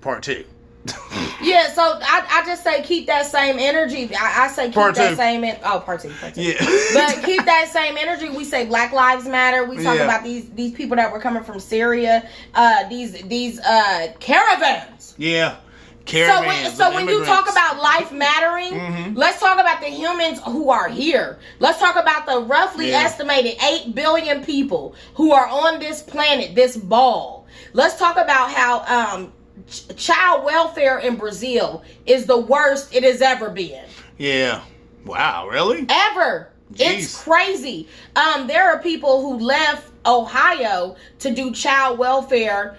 part 2. Yeah, so I just say keep that same energy. I say keep Part that two. same part two. Yeah. But keep that same energy. We say Black Lives Matter. We talk about these people that were coming from Syria, these caravans. Yeah. Caravans. So when you talk about life mattering, let's talk about the humans who are here. Let's talk about the roughly estimated 8 billion people who are on this planet, this ball. Let's talk about how child welfare in Brazil is the worst it has ever been. Yeah. Wow, really? Ever. Jeez. It's crazy. There are people who left Ohio to do child welfare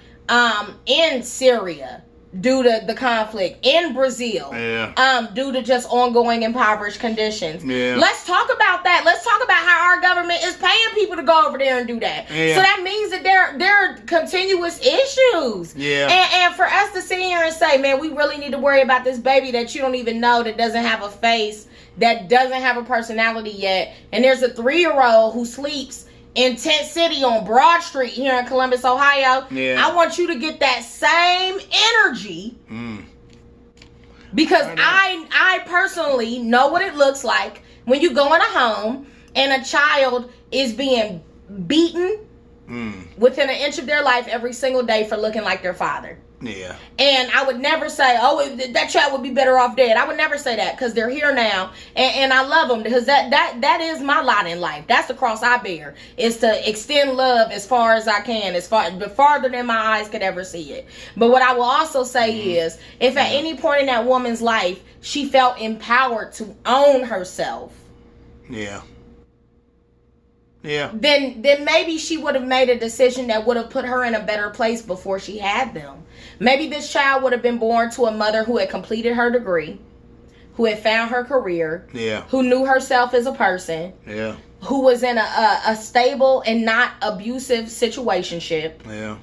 in Syria due to the conflict, in Brazil due to just ongoing impoverished conditions. Let's talk about that. Let's talk about how our government is paying people to go over there and do that. So that means that there are continuous issues. And for us to sit here and say, man, we really need to worry about this baby that you don't even know, that doesn't have a face, that doesn't have a personality yet, and there's a 3-year-old who sleeps in Tent City on Broad Street here in Columbus, Ohio. I want you to get that same energy because I personally know what it looks like when you go in a home and a child is being beaten within an inch of their life every single day for looking like their father. And I would never say, oh, that child would be better off dead. I would never say that because they're here now, and I love them because that is my lot in life. That's the cross I bear, is to extend love as far as I can, farther than my eyes could ever see it. But what I will also say is, if at any point in that woman's life she felt empowered to own herself, then maybe she would have made a decision that would have put her in a better place before she had them. Maybe this child would have been born to a mother who had completed her degree, who had found her career, who knew herself as a person, who was in a stable and not abusive situationship.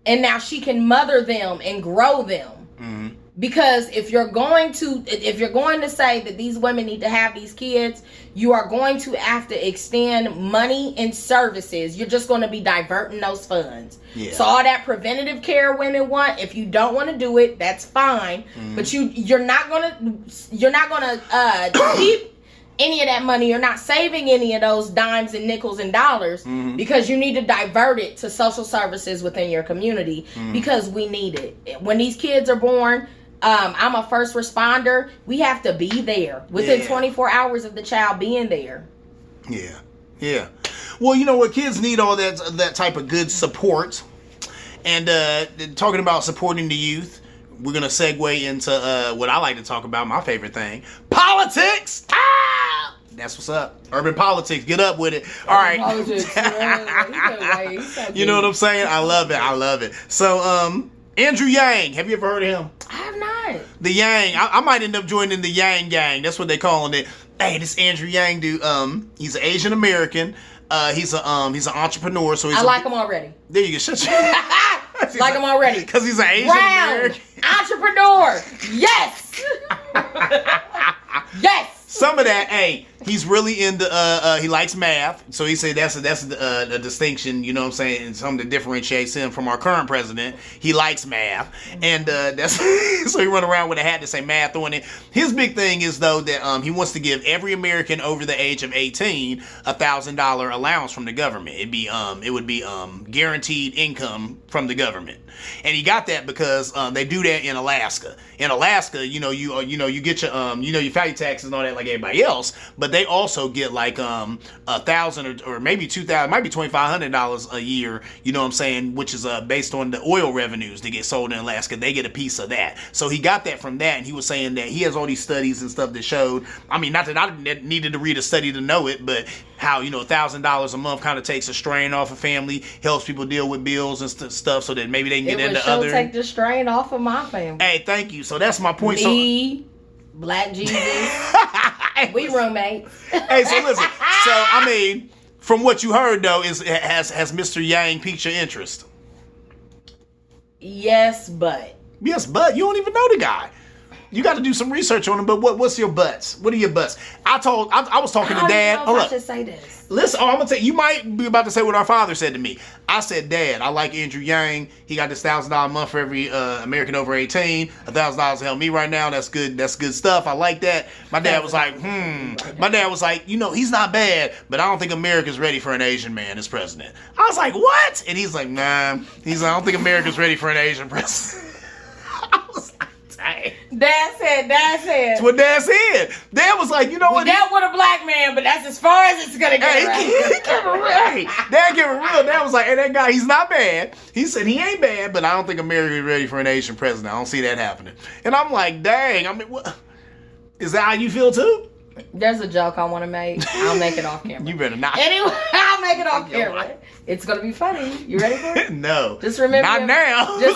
And now she can mother them and grow them. Because if you're going to say that these women need to have these kids, you are going to have to extend money and services. You're just going to be diverting those funds. So all that preventative care women want, if you don't want to do it, that's fine. But you're not gonna keep any of that money. You're not saving any of those dimes and nickels and dollars because you need to divert it to social services within your community because we need it. When these kids are born, I'm a first responder. We have to be there within 24 hours of the child being there. Well, you know what? Kids need all that type of good support. And talking about supporting the youth, we're going to segue into what I like to talk about, my favorite thing, politics. That's what's up. Urban politics. Get up with it. All right. Politics, you know what I'm saying? I love it. So, Andrew Yang. Have you ever heard of him? I have not. The Yang. I might end up joining the Yang Gang. That's what they calling it. Hey, this Andrew Yang dude, he's an Asian American. He's an entrepreneur. So I like him already. There you go. Shut your like him already. Because he's an Asian American. Entrepreneur. Yes. Yes. Some of that, hey, he's really into, he likes math. So he said that's a distinction, you know what I'm saying, and something that differentiates him from our current president. He likes math. And that's so he run around with a hat to say math on it. His big thing is, though, that he wants to give every American over the age of 18 $1,000 allowance from the government. It would be guaranteed income from the government. And he got that because they do that in Alaska. In Alaska, you get your your value taxes and all that like everybody else, but they also get like $1,000 or maybe $2,000, might be $2,500 a year. You know what I'm saying? Which is based on the oil revenues that get sold in Alaska. They get a piece of that. So he got that from that, and he was saying that he has all these studies and stuff that showed. I mean, not that I needed to read a study to know it, but how $1,000 a month kind of takes a strain off a family, helps people deal with bills and stuff, so that maybe they can get into other. It would take the strain off of my family. Hey, thank you. So that's my point. Me, Black Jesus, we roommates. Hey, so listen. So I mean, from what you heard though, has Mr. Yang piqued your interest? Yes, but you don't even know the guy. You got to do some research on them. But what's your butts? What are your butts? I was talking to Dad. Hold up. I should say this. Listen, I'm gonna tell you might be about to say what our father said to me. I said, Dad, I like Andrew Yang. He got this $1,000 a month for every American over 18. $1,000 to help me right now. That's good. That's good stuff. I like that. My dad was like, My dad was like, he's not bad, but I don't think America's ready for an Asian man as president. I was like, what? And he's like, nah. He's like, I don't think America's ready for an Asian president. I was like, dang. Dad said. That's what Dad said. Dad was like, you know what? We dealt with a black man, but that's as far as it's gonna get. He kept it real. Dad kept it real. Dad was like, hey, that guy, he's not bad. He said he ain't bad, but I don't think America's ready for an Asian president. I don't see that happening. And I'm like, dang. I mean, what? Is that how you feel too? There's a joke I want to make. I'll make it off camera. You better not. Anyway, I'll make it off camera. It's gonna be funny. You ready for it? No. Just remember. Not now. No.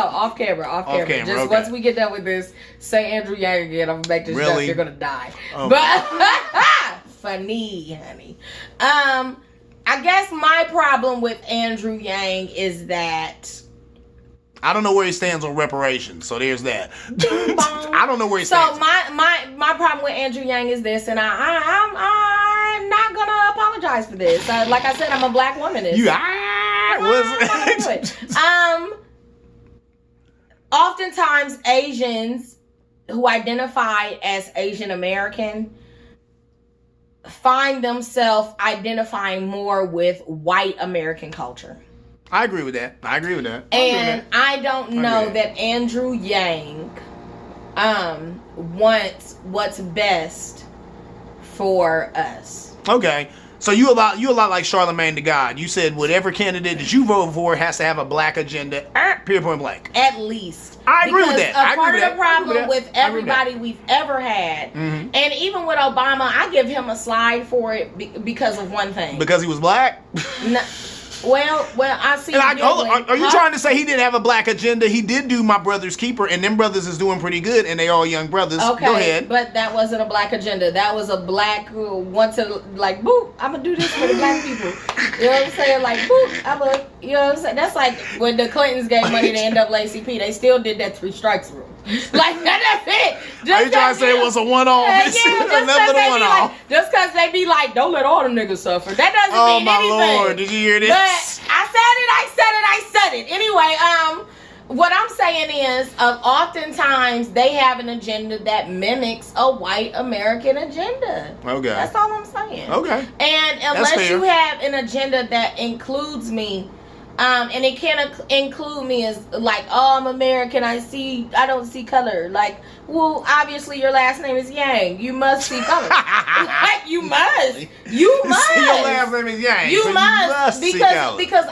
Off camera. Just okay. once we get done with this, say Andrew Yang again. I'm gonna make this joke. You're gonna die. Okay. But funny, honey. I guess my problem with Andrew Yang is that I don't know where he stands on reparations, so there's that. I don't know where he stands. So my problem with Andrew Yang is this, and I'm not gonna apologize for this. Like I said, I'm a black womanist. Oftentimes Asians who identify as Asian American find themselves identifying more with white American culture. I agree with that. And I don't know that Andrew Yang wants what's best for us. Okay. So you a lot like Charlemagne the God. You said whatever candidate that you vote for has to have a black agenda, period, point blank. At least. I agree with that. Part of the problem with everybody we've ever had, and even with Obama, I give him a slide for it because of one thing. Because he was black? No. Well, I see. Are you trying to say he didn't have a black agenda? He did do My Brother's Keeper, and them brothers is doing pretty good, and they all young brothers. Okay, go ahead. But that wasn't a black agenda. That was a black who wanted like, boop, I'm gonna do this for the black people. You know what I'm saying? Like, boop, you know what I'm saying? That's like when the Clintons gave money to NAACP. They still did that 3 strikes rule. Like that's it. Are you trying to say it was a one-off? Just because they be like, don't let all the niggas suffer. That doesn't mean anything. Oh my Lord, did you hear this? But I said it. Anyway, what I'm saying is, oftentimes they have an agenda that mimics a white American agenda. Okay. That's all I'm saying. Okay. And unless you have an agenda that includes me, and it can't include me as like, oh, I'm American, I don't see color. Like, well, obviously your last name is Yang. You must see color. Like, you must. Your last name is Yang. You must see color. because